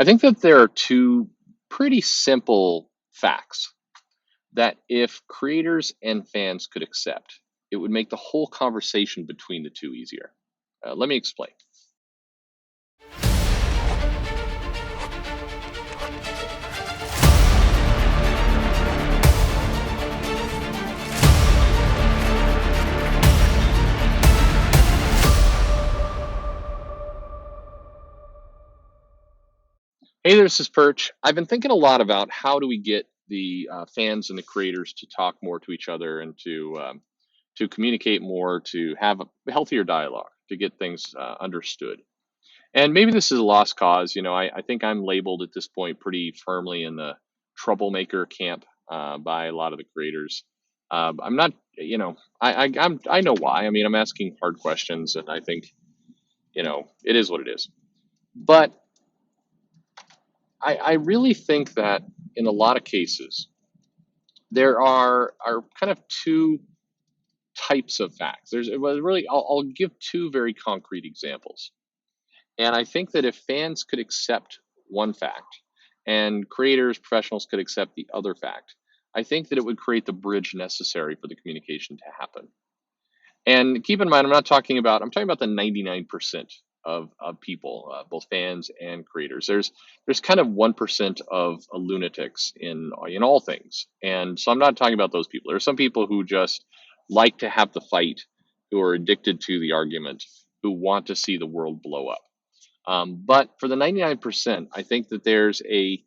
I think that there are two pretty simple facts that if creators and fans could accept, it would make the whole conversation between the two easier. Let me explain. Hey, this is Perch. I've been thinking a lot about how do we get the fans and the creators to talk more to each other and to communicate more, to have a healthier dialogue, to get things understood. And maybe this is a lost cause. I think I'm labeled at this point pretty firmly in the troublemaker camp by a lot of the creators. I'm not, I know why. I mean, I'm asking hard questions, and I think, it is what it is. But I really think that in a lot of cases, there are kind of two types of facts. Well, really, I'll give two very concrete examples. And I think that if fans could accept one fact and creators, professionals could accept the other fact, I think that it would create the bridge necessary for the communication to happen. And keep in mind, I'm talking about the 99% of people, both fans and creators. There's kind of 1% of lunatics in all things. And so I'm not talking about those people. There are some people who just like to have the fight, who are addicted to the argument, who want to see the world blow up. But for the 99%, I think that there's a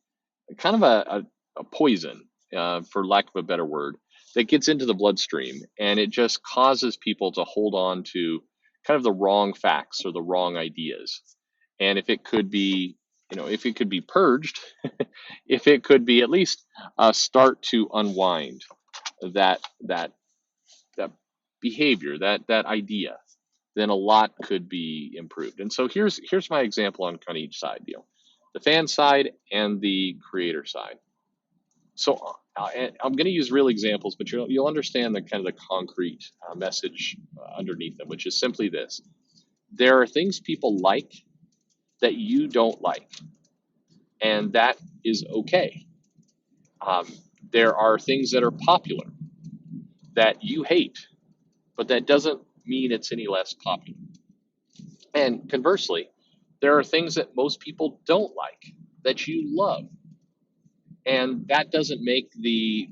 kind of a poison, for lack of a better word, that gets into the bloodstream, and it just causes people to hold on to kind of the wrong facts or the wrong ideas. And if it could be purged, if it could be at least start to unwind that that that behavior, that idea, then a lot could be improved. And so here's my example on kind of each side, the fan side and the creator side. So I'm going to use real examples, but you'll understand the kind of the concrete message underneath them, which is simply this: there are things people like that you don't like, and that is okay. Um, there are things that are popular that you hate, but that doesn't mean it's any less popular. And conversely, there are things that most people don't like that you love, and that doesn't make the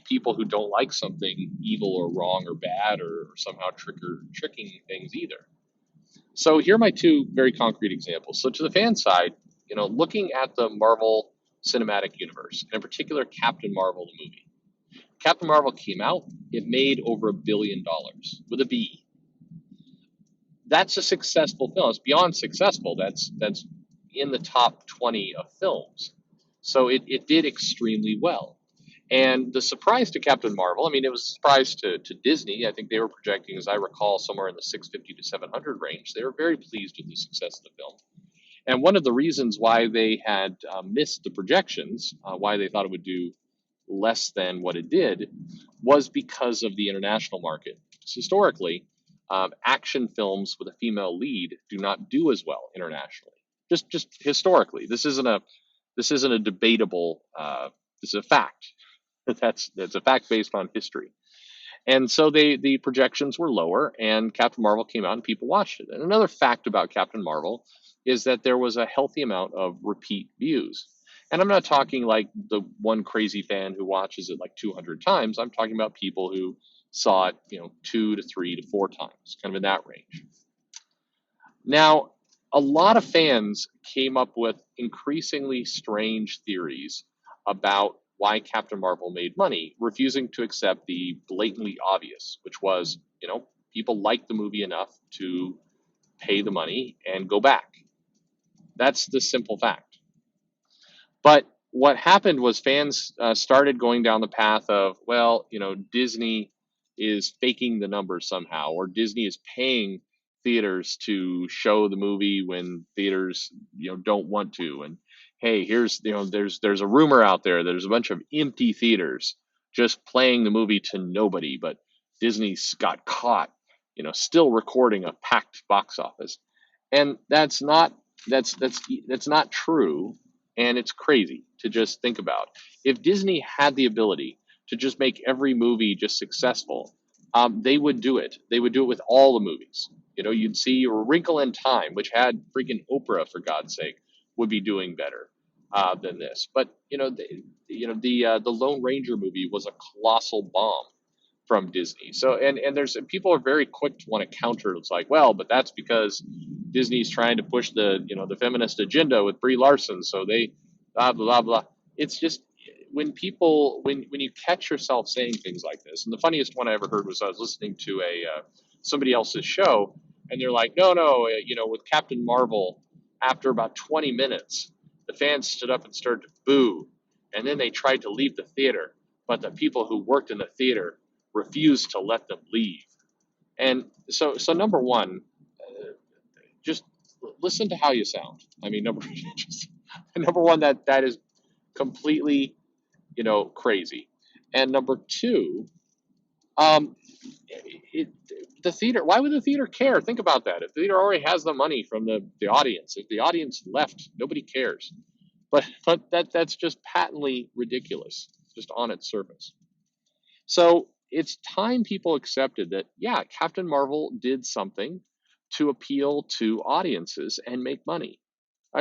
people who don't like something evil or wrong or bad or somehow tricking things either. So here are my two very concrete examples. So to the fan side, looking at the Marvel Cinematic Universe, and in particular Captain Marvel the movie. Captain Marvel came out, it made over $1 billion with a B. That's a successful film. It's beyond successful. That's in the top 20 of films. So it did extremely well. And the surprise to Captain Marvel, I mean, it was a surprise to Disney. I think they were projecting, as I recall, somewhere in the 650 to 700 range. They were very pleased with the success of the film. And one of the reasons why they had missed the projections, why they thought it would do less than what it did, was because of the international market. Historically, action films with a female lead do not do as well internationally. Just historically, this isn't a debatable. This is a fact. That's a fact based on history. And so the projections were lower, and Captain Marvel came out, and people watched it. And another fact about Captain Marvel is that there was a healthy amount of repeat views. And I'm not talking like the one crazy fan who watches it like 200 times. I'm talking about people who saw it, 2 to 3 to 4 times, kind of in that range. Now, a lot of fans came up with increasingly strange theories about why Captain Marvel made money, refusing to accept the blatantly obvious, which was, people liked the movie enough to pay the money and go back. That's the simple fact. But what happened was fans started going down the path of, well, Disney is faking the numbers somehow, or Disney is paying theaters to show the movie when theaters, don't want to. And hey, there's a rumor out there. There's a bunch of empty theaters just playing the movie to nobody, but Disney's got caught, still recording a packed box office. And that's not That's not true, and it's crazy to just think about. If Disney had the ability to just make every movie just successful, they would do it. They would do it with all the movies. You'd see A Wrinkle in Time, which had freaking Oprah, for God's sake, would be doing better than this. But the Lone Ranger movie was a colossal bomb from Disney. So and there's people are very quick to want to counter. It's like, well, but that's because Disney's trying to push the feminist agenda with Brie Larson. So they blah blah blah. It's just when you catch yourself saying things like this. And the funniest one I ever heard was I was listening to a somebody else's show, and they're like, no, with Captain Marvel, after about 20 minutes, the fans stood up and started to boo, and then they tried to leave the theater, but the people who worked in the theater refused to let them leave. And so number one, just listen to how you sound. I mean, just, number one, that is completely, crazy. And number two, um, it, the theater. Why would the theater care? Think about that. If the theater already has the money from the audience, if the audience left, nobody cares. But that's just patently ridiculous, just on its surface. So it's time people accepted that, yeah, Captain Marvel did something to appeal to audiences and make money.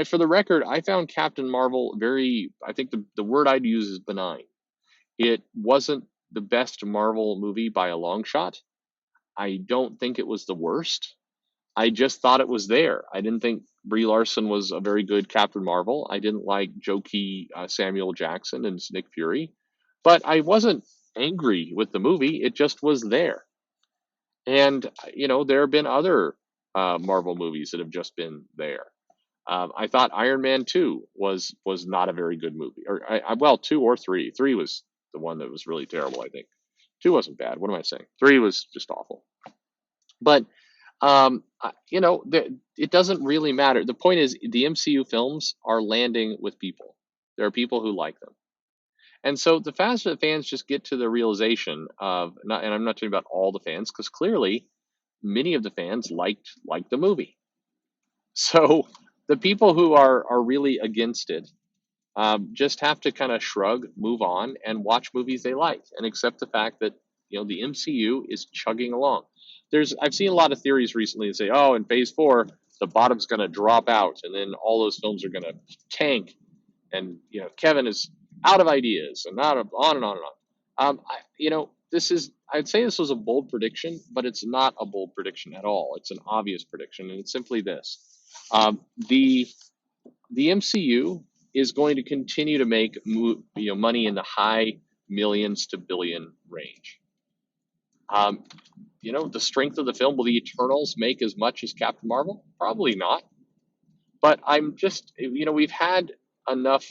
For the record, I found Captain Marvel I think the word I'd use is benign. It wasn't the best Marvel movie by a long shot. I don't think it was the worst. I just thought it was there. I didn't think Brie Larson was a very good Captain Marvel. I didn't like jokey Samuel Jackson and Nick Fury, but I wasn't angry with the movie. It just was there. And there have been other Marvel movies that have just been there. I thought Iron Man 2 was not a very good movie, or well, 2 or 3. 3 was the one that was really terrible. I think 2 wasn't bad. What am I saying? 3 was just awful. But it doesn't really matter. The point is, the MCU films are landing with people. There are people who like them, and so the faster the fans just get to the realization of, not, and I'm not talking about all the fans, because clearly many of the fans liked the movie. So the people who are really against it just have to kind of shrug, move on, and watch movies they like, and accept the fact that the MCU is chugging along. I've seen a lot of theories recently that say, oh, in Phase 4, the bottom's going to drop out, and then all those films are going to tank, and Kevin is out of ideas, and out of on and on and on. I'd say this was a bold prediction, but it's not a bold prediction at all. It's an obvious prediction, and it's simply this: the MCU is going to continue to make money in the high millions to billion range. Um, the strength of the film, will the Eternals make as much as Captain Marvel? Probably not. But I'm just, we've had enough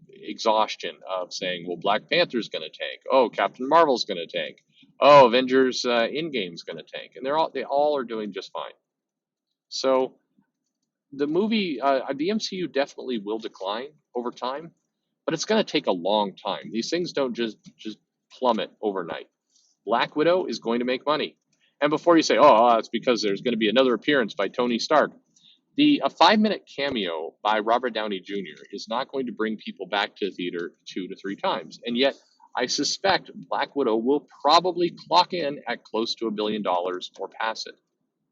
exhaustion of saying, well, Black Panther's going to tank. Oh, Captain Marvel's going to tank. Oh, Avengers Endgame's going to tank, and they all are doing just fine. So the MCU definitely will decline over time, but it's going to take a long time. These things don't just plummet overnight. Black Widow is going to make money, and before you say, "Oh, it's because there's going to be another appearance by Tony Stark," a 5-minute cameo by Robert Downey Jr. is not going to bring people back to the theater 2 to 3 times, and yet I suspect Black Widow will probably clock in at close to $1 billion or pass it.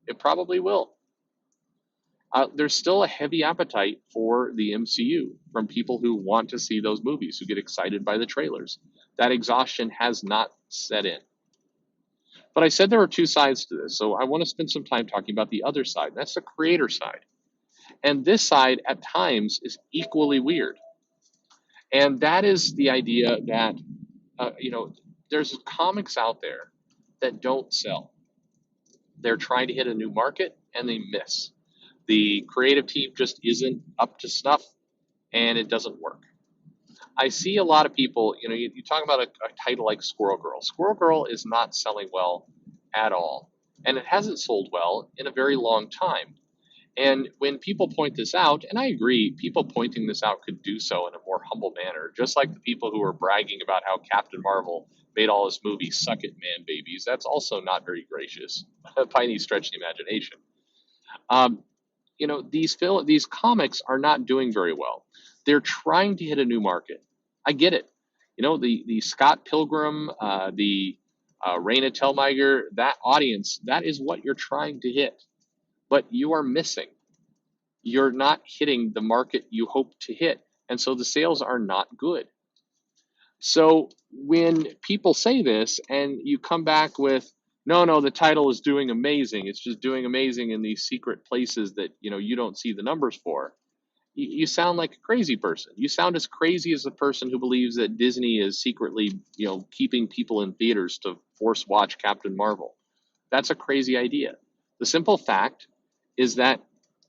It probably will. There's still a heavy appetite for the MCU from people who want to see those movies, who get excited by the trailers. That exhaustion has not set in. But I said there were two sides to this, so I want to spend some time talking about the other side. That's the creator side. And this side, at times, is equally weird. And that is the idea that, there's comics out there that don't sell. They're trying to hit a new market, and they miss. The creative team just isn't up to snuff, and it doesn't work. I see a lot of people, you talk about a title like Squirrel Girl. Squirrel Girl is not selling well at all, and it hasn't sold well in a very long time. And when people point this out, and I agree, people pointing this out could do so in a more humble manner, just like the people who are bragging about how Captain Marvel made all his movies suck it, man babies. That's also not very gracious by any stretch of the imagination. Um, these comics are not doing very well. They're trying to hit a new market. I get it. The Scott Pilgrim, the Raina Telgemeier, that audience, that is what you're trying to hit. But you are missing. You're not hitting the market you hope to hit, and so the sales are not good. So when people say this and you come back with, no, no, the title is doing amazing, it's just doing amazing in these secret places that you don't see the numbers for, you sound like a crazy person. You sound as crazy as the person who believes that Disney is secretly keeping people in theaters to force watch Captain Marvel. That's a crazy idea. The simple fact is that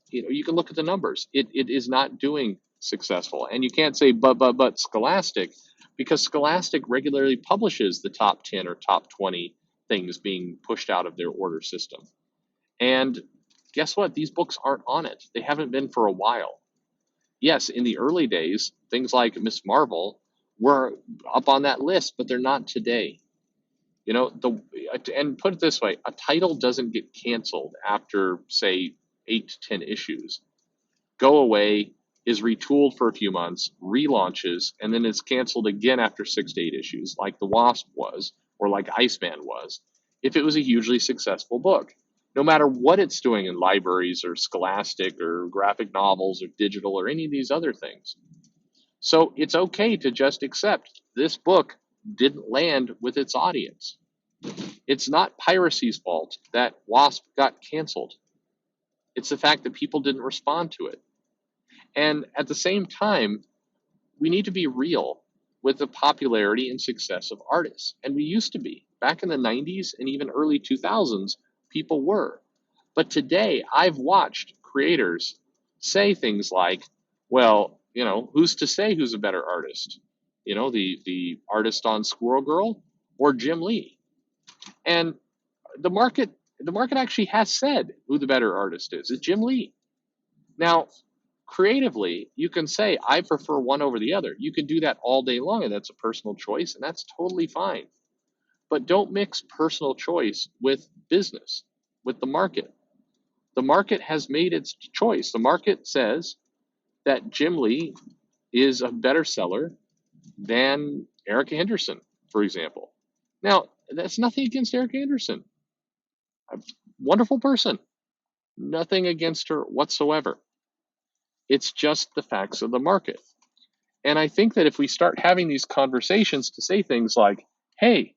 you can look at the numbers. It is not doing successful, and you can't say but Scholastic, because Scholastic regularly publishes the top 10 or top 20 things being pushed out of their order system. And guess what? These books aren't on it. They haven't been for a while. Yes, in the early days, things like Miss Marvel were up on that list, but they're not today. And put it this way, a title doesn't get canceled after, say, 8 to 10 issues. Go away, is retooled for a few months, relaunches, and then it's canceled again after 6 to 8 issues, like The Wasp was, or like Iceman was, if it was a hugely successful book. No matter what it's doing in libraries or Scholastic or graphic novels or digital or any of these other things. So it's okay to just accept this book didn't land with its audience. It's not piracy's fault that Wasp got canceled. It's the fact that people didn't respond to it. And at the same time, we need to be real with the popularity and success of artists. And we used to be. Back in the 90s and even early 2000s, people were. But today, I've watched creators say things like, well, who's to say who's a better artist? The artist on Squirrel Girl or Jim Lee? And the market actually has said who the better artist is. It's Jim Lee. Now, creatively, you can say, I prefer one over the other. You can do that all day long, and that's a personal choice, and that's totally fine. But don't mix personal choice with business, with the market. The market has made its choice. The market says that Jim Lee is a better seller than Erica Henderson, for example. Now, that's nothing against Erica Henderson. A wonderful person. Nothing against her whatsoever. It's just the facts of the market. And I think that if we start having these conversations to say things like, hey,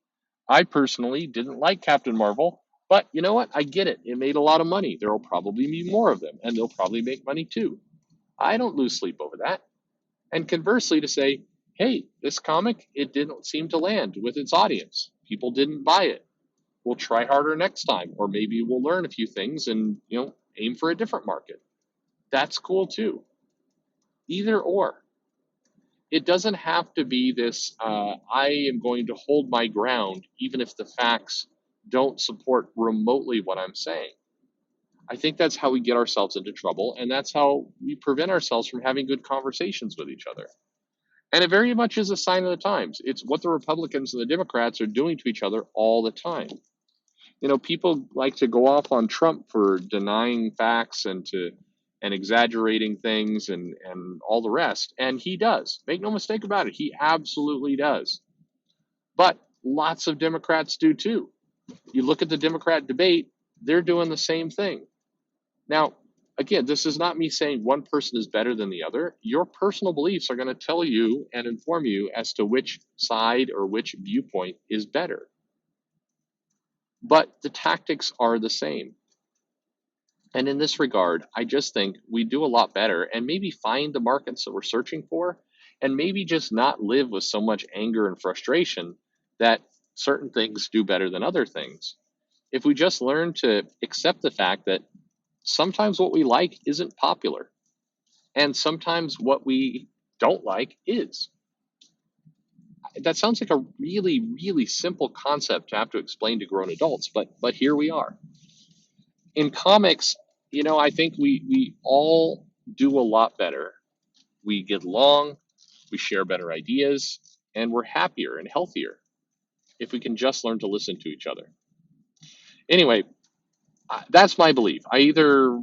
I personally didn't like Captain Marvel, but you know what? I get it. It made a lot of money. There will probably be more of them, and they'll probably make money too. I don't lose sleep over that. And conversely, to say, hey, this comic, it didn't seem to land with its audience. People didn't buy it. We'll try harder next time, or maybe we'll learn a few things and aim for a different market. That's cool too. Either or. It doesn't have to be this, I am going to hold my ground even if the facts don't support remotely what I'm saying. I think that's how we get ourselves into trouble, and that's how we prevent ourselves from having good conversations with each other. And it very much is a sign of the times. It's what the Republicans and the Democrats are doing to each other all the time. People like to go off on Trump for denying facts and exaggerating things and all the rest. And he does. Make no mistake about it. He absolutely does. But lots of Democrats do too. You look at the Democrat debate, they're doing the same thing. Now, again, this is not me saying one person is better than the other. Your personal beliefs are going to tell you and inform you as to which side or which viewpoint is better. But the tactics are the same. And in this regard, I just think we do a lot better and maybe find the markets that we're searching for, and maybe just not live with so much anger and frustration that certain things do better than other things. If we just learn to accept the fact that sometimes what we like isn't popular, and sometimes what we don't like is. That sounds like a really, really simple concept to have to explain to grown adults, but here we are. In comics, I think we all do a lot better. We get along, we share better ideas, and we're happier and healthier if we can just learn to listen to each other. Anyway, that's my belief. I either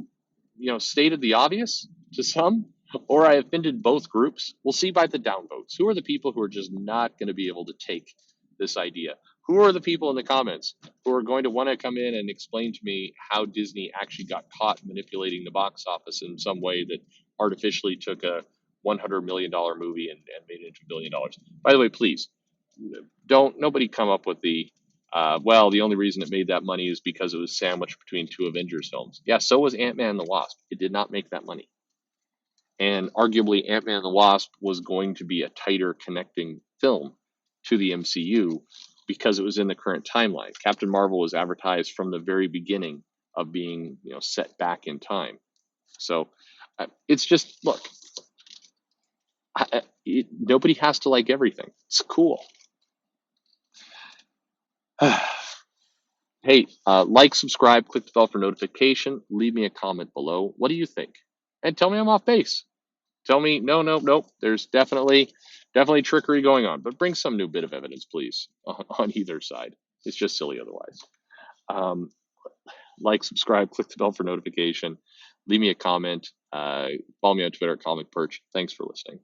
stated the obvious to some, or I offended both groups. We'll see by the downvotes. Who are the people who are just not going to be able to take this idea? Who are the people in the comments who are going to want to come in and explain to me how Disney actually got caught manipulating the box office in some way that artificially took a $100 million movie and made it into $1 billion? By the way, please don't nobody come up with well, the only reason it made that money is because it was sandwiched between two Avengers films. Yeah, so was Ant-Man and the Wasp. It did not make that money. And arguably, Ant-Man and the Wasp was going to be a tighter connecting film to the MCU because it was in the current timeline. Captain Marvel was advertised from the very beginning of being, set back in time. So it's just, look, nobody has to like everything. It's cool. Hey, like, subscribe, click the bell for notification. Leave me a comment below. What do you think? And tell me I'm off base. Tell me, no. There's definitely trickery going on. But bring some new bit of evidence, please, on either side. It's just silly otherwise. Like, subscribe, click the bell for notification. Leave me a comment. Follow me on Twitter at Perch. Thanks for listening.